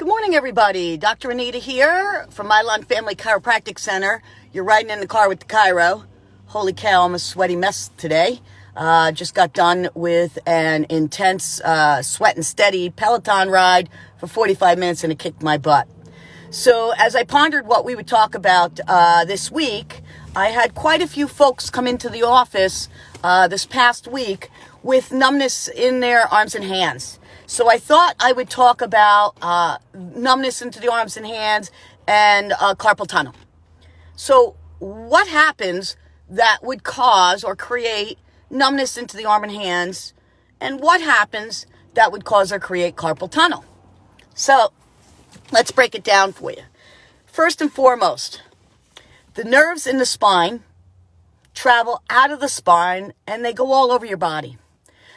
Good morning, everybody. Dr. Anita here from Mylon Family Chiropractic Center. You're riding in the car with the chiro. Holy cow, I'm a sweaty mess today. Just got done with an intense sweat and steady Peloton ride for 45 minutes and it kicked my butt. So as I pondered what we would talk about this week, I had quite a few folks come into the office this past week with numbness in their arms and hands. So I thought I would talk about numbness into the arms and hands and carpal tunnel. So what happens that would cause or create numbness into the arm and hands, and what happens that would cause or create carpal tunnel? So let's break it down for you. First and foremost, the nerves in the spine travel out of the spine and they go all over your body.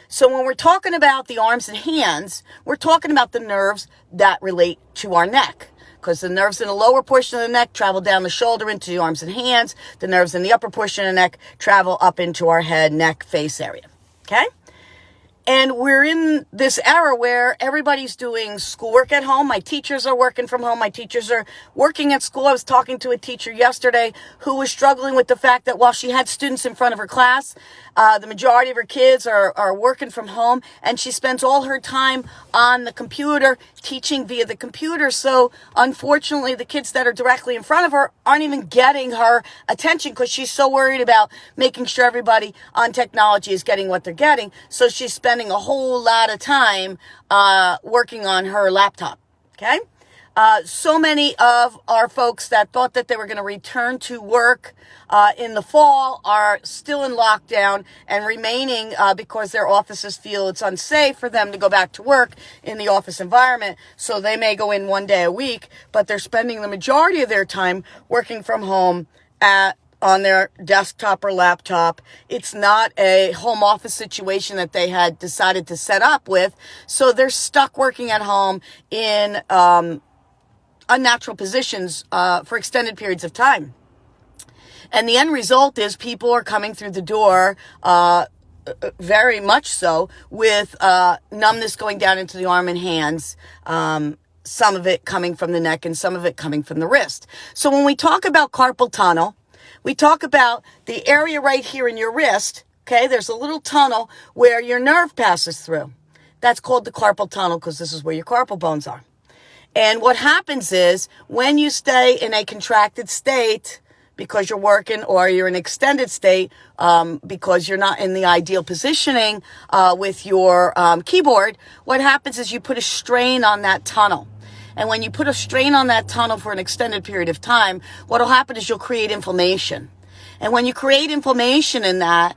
So when we're talking about the arms and hands, we're talking about the nerves that relate to our neck, because the nerves in the lower portion of the neck travel down the shoulder into the arms and hands. The nerves in the upper portion of the neck travel up into our head, neck, face area. Okay? And we're in this era where everybody's doing schoolwork at home. My teachers are working from home. My teachers are working at school. I was talking to a teacher yesterday who was struggling with the fact that while she had students in front of her class, the majority of her kids are working from home, and she spends all her time on the computer, teaching via the computer. So unfortunately, the kids that are directly in front of her aren't even getting her attention because she's so worried about making sure everybody on technology is getting what they're getting. So she's spending a whole lot of time working on her laptop. Okay? So many of our folks that thought that they were going to return to work in the fall are still in lockdown and remaining because their offices feel it's unsafe for them to go back to work in the office environment. So they may go in one day a week, but they're spending the majority of their time working from home on their desktop or laptop. It's not a home office situation that they had decided to set up with. So they're stuck working at home in unnatural positions for extended periods of time. And the end result is people are coming through the door very much so with numbness going down into the arm and hands, some of it coming from the neck and some of it coming from the wrist. So when we talk about carpal tunnel, we talk about the area right here in your wrist. Okay, there's a little tunnel where your nerve passes through. That's called the carpal tunnel because this is where your carpal bones are. And what happens is when you stay in a contracted state because you're working, or you're in an extended state because you're not in the ideal positioning with your keyboard, what happens is you put a strain on that tunnel. And when you put a strain on that tunnel for an extended period of time, what will happen is you'll create inflammation. And when you create inflammation in that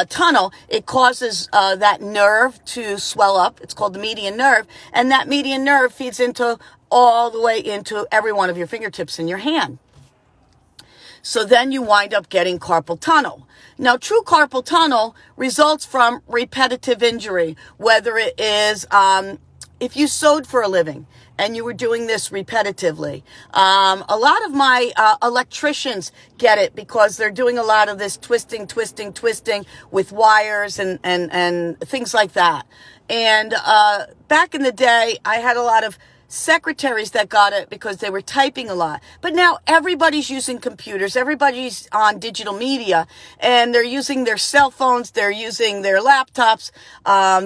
tunnel, it causes that nerve to swell up. It's called the median nerve. And that median nerve feeds into all the way into every one of your fingertips in your hand. So then you wind up getting carpal tunnel. Now, true carpal tunnel results from repetitive injury, whether it is if you sewed for a living and you were doing this repetitively. A lot of my electricians get it because they're doing a lot of this twisting with wires and things like that. And back in the day, I had a lot of secretaries that got it because they were typing a lot. But now everybody's using computers. Everybody's on digital media, and they're using their cell phones. They're using their laptops.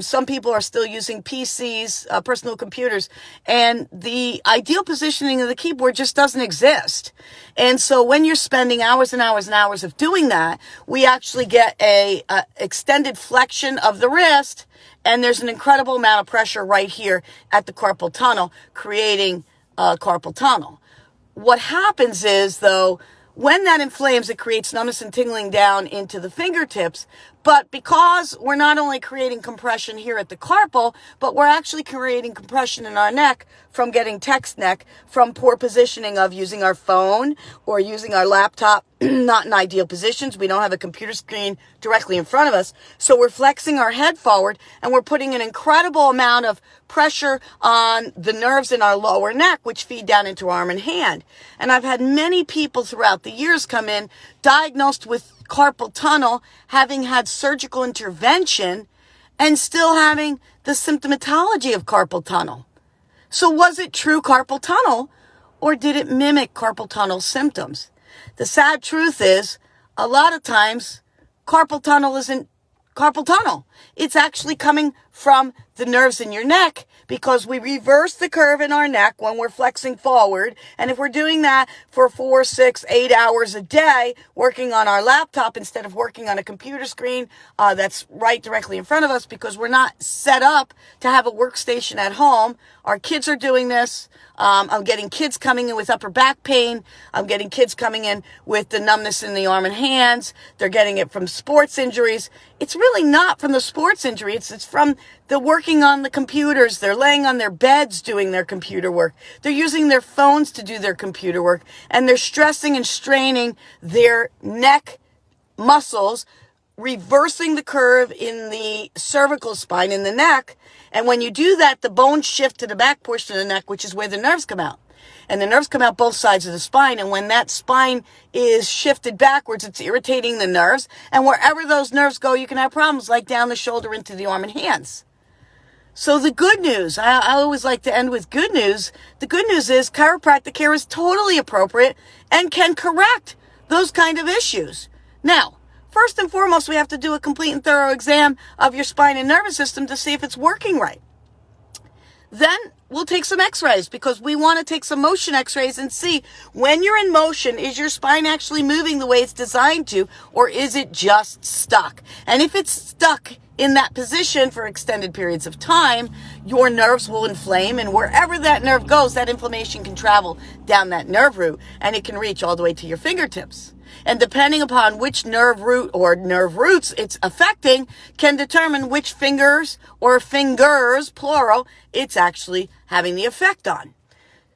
Some people are still using PCs, personal computers, and the ideal positioning of the keyboard just doesn't exist. And so when you're spending hours and hours and hours of doing that, we actually get a extended flexion of the wrist. And there's an incredible amount of pressure right here at the carpal tunnel, creating carpal tunnel. What happens is, though, when that inflames, it creates numbness and tingling down into the fingertips. But because we're not only creating compression here at the carpal, but we're actually creating compression in our neck from getting text neck, from poor positioning of using our phone or using our laptop, not in ideal positions. We don't have a computer screen directly in front of us. So we're flexing our head forward and we're putting an incredible amount of pressure on the nerves in our lower neck, which feed down into arm and hand. And I've had many people throughout the years come in diagnosed with carpal tunnel, having had surgical intervention and still having the symptomatology of carpal tunnel. So was it true carpal tunnel, or did it mimic carpal tunnel symptoms? The sad truth is, a lot of times, carpal tunnel isn't carpal tunnel. It's actually coming from the nerves in your neck, because we reverse the curve in our neck when we're flexing forward. And if we're doing that for 4, 6, 8 hours a day, working on our laptop instead of working on a computer screen that's right directly in front of us, because we're not set up to have a workstation at home. Our kids are doing this. I'm getting kids coming in with upper back pain. I'm getting kids coming in with the numbness in the arm and hands. They're getting it from sports injuries. It's really not from the sports injury. It's from the working on the computers. They're laying on their beds doing their computer work. They're using their phones to do their computer work. And they're stressing and straining their neck muscles, reversing the curve in the cervical spine in the neck. And when you do that, the bones shift to the back portion of the neck, which is where the nerves come out. And the nerves come out both sides of the spine. And when that spine is shifted backwards, it's irritating the nerves. And wherever those nerves go, you can have problems like down the shoulder into the arm and hands. So the good news, I always like to end with good news. The good news is chiropractic care is totally appropriate and can correct those kind of issues. Now, first and foremost, we have to do a complete and thorough exam of your spine and nervous system to see if it's working right. Then we'll take some x-rays, because we want to take some motion x-rays and see, when you're in motion, is your spine actually moving the way it's designed to, or is it just stuck? And if it's stuck in that position for extended periods of time, your nerves will inflame, and wherever that nerve goes, that inflammation can travel down that nerve root, and it can reach all the way to your fingertips. And depending upon which nerve root or nerve roots it's affecting, can determine which fingers, or fingers, plural, it's actually having the effect on.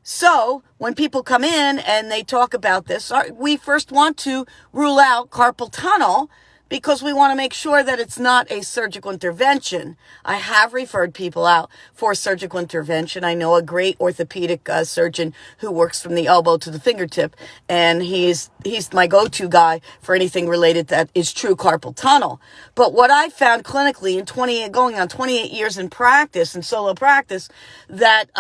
So when people come in and they talk about this, we first want to rule out carpal tunnel, because we want to make sure that it's not a surgical intervention. I have referred people out for surgical intervention. I know a great orthopedic surgeon who works from the elbow to the fingertip, and he's my go-to guy for anything related that is true carpal tunnel. But what I found clinically in going on 28 years in practice, in solo practice, that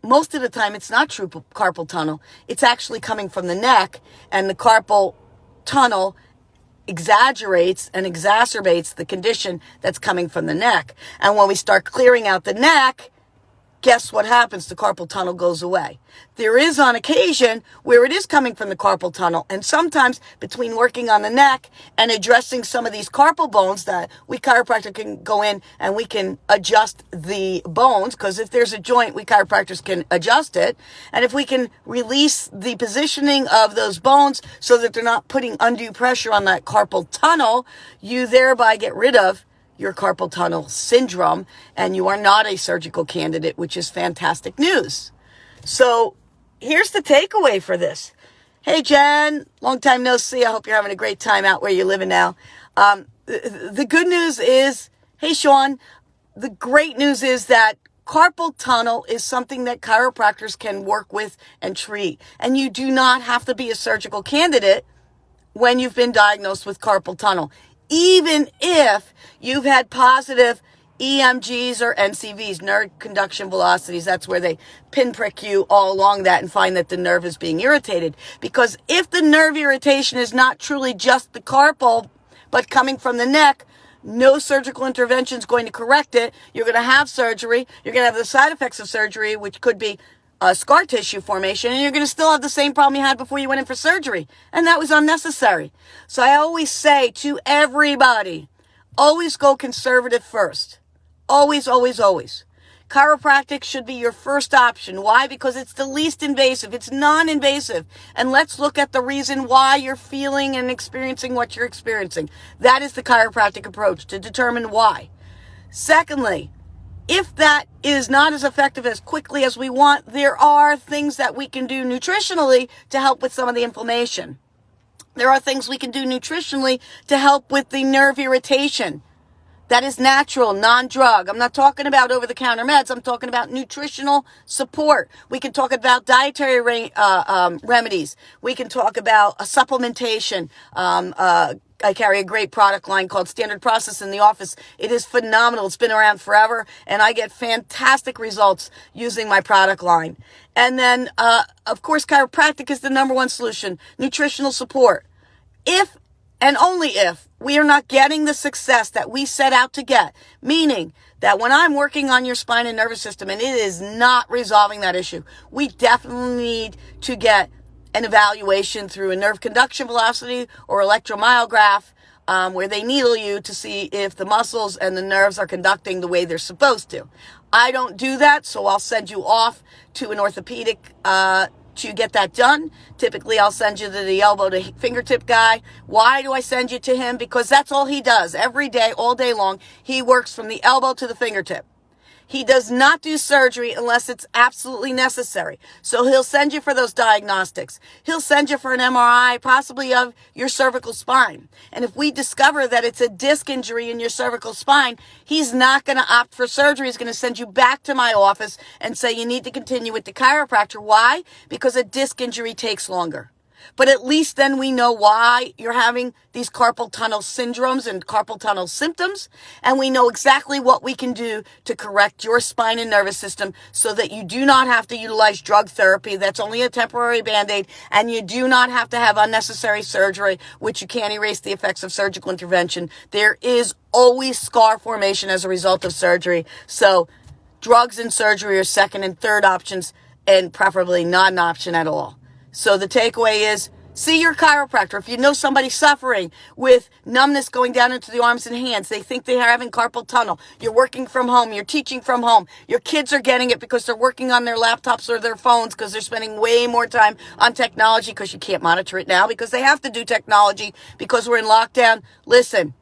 most of the time it's not true carpal tunnel. It's actually coming from the neck, and the carpal tunnel exaggerates and exacerbates the condition that's coming from the neck. And when we start clearing out the neck, guess what happens? The carpal tunnel goes away. There is on occasion where it is coming from the carpal tunnel, and sometimes between working on the neck and addressing some of these carpal bones, that we chiropractors can go in and we can adjust the bones, because if there's a joint, we chiropractors can adjust it. And if we can release the positioning of those bones so that they're not putting undue pressure on that carpal tunnel, you thereby get rid of your carpal tunnel syndrome, and you are not a surgical candidate, which is fantastic news. So here's the takeaway for this. Hey, Jen, long time no see. I hope you're having a great time out where you're living now. The good news is, hey, Sean, the great news is that carpal tunnel is something that chiropractors can work with and treat. And you do not have to be a surgical candidate when you've been diagnosed with carpal tunnel, even if you've had positive EMGs or NCVs, nerve conduction velocities. That's where they pinprick you all along that and find that the nerve is being irritated. Because if the nerve irritation is not truly just the carpal, but coming from the neck, no surgical intervention is going to correct it. You're going to have surgery. You're going to have the side effects of surgery, which could be scar tissue formation, and you're going to still have the same problem you had before you went in for surgery. And that was unnecessary. So I always say to everybody, always go conservative first. Always, always, always. Chiropractic should be your first option. Why? Because it's the least invasive. It's non-invasive. And let's look at the reason why you're feeling and experiencing what you're experiencing. That is the chiropractic approach, to determine why. Secondly, if that is not as effective as quickly as we want, there are things that we can do nutritionally to help with some of the inflammation. There are things we can do nutritionally to help with the nerve irritation. that is natural, non-drug. I'm not talking about over-the-counter meds. I'm talking about nutritional support. We can talk about dietary remedies. We can talk about supplementation. I carry a great product line called Standard Process in the office. It is phenomenal. It's been around forever, and I get fantastic results using my product line. And then, of course, chiropractic is the number one solution. Nutritional support. If and only if we are not getting the success that we set out to get, meaning that when I'm working on your spine and nervous system and it is not resolving that issue, we definitely need to get an evaluation through a nerve conduction velocity or electromyograph, where they needle you to see if the muscles and the nerves are conducting the way they're supposed to. I don't do that, so I'll send you off to an orthopedic to get that done. Typically, I'll send you to the elbow to fingertip guy. Why do I send you to him? Because that's all he does every day, all day long. He works from the elbow to the fingertip. He does not do surgery unless it's absolutely necessary. So he'll send you for those diagnostics. He'll send you for an MRI, possibly of your cervical spine. And if we discover that it's a disc injury in your cervical spine, he's not going to opt for surgery. He's going to send you back to my office and say you need to continue with the chiropractor. Why? Because a disc injury takes longer. But at least then we know why you're having these carpal tunnel syndromes and carpal tunnel symptoms. And we know exactly what we can do to correct your spine and nervous system so that you do not have to utilize drug therapy. That's only a temporary Band-Aid. And you do not have to have unnecessary surgery, which you can't erase the effects of surgical intervention. There is always scar formation as a result of surgery. So drugs and surgery are second and third options, and preferably not an option at all. So the takeaway is, see your chiropractor. If you know somebody suffering with numbness going down into the arms and hands, they think they are having carpal tunnel. You're working from home. You're teaching from home. Your kids are getting it because they're working on their laptops or their phones because they're spending way more time on technology because you can't monitor it now because they have to do technology because we're in lockdown. Listen,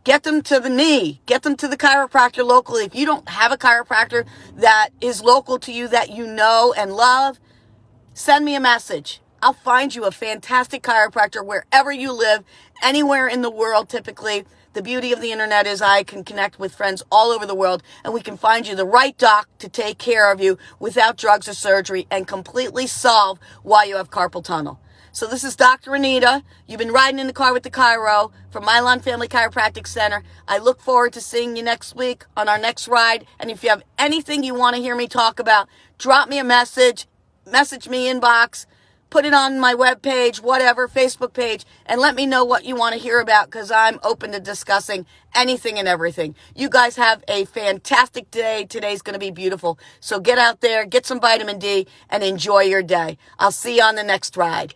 get them to the knee. Get them to the chiropractor locally. If you don't have a chiropractor that is local to you that you know and love, send me a message. I'll find you a fantastic chiropractor wherever you live, anywhere in the world. Typically, the beauty of the internet is I can connect with friends all over the world, and we can find you the right doc to take care of you without drugs or surgery and completely solve why you have carpal tunnel. So this is Dr. Anita. You've been riding in the car with the Chiro from Mylon Family Chiropractic Center. I look forward to seeing you next week on our next ride. And if you have anything you want to hear me talk about, drop me a message me inbox, put it on my webpage, whatever, Facebook page, and let me know what you want to hear about because I'm open to discussing anything and everything. You guys have a fantastic day. Today's going to be beautiful. So get out there, get some vitamin D, and enjoy your day. I'll see you on the next ride.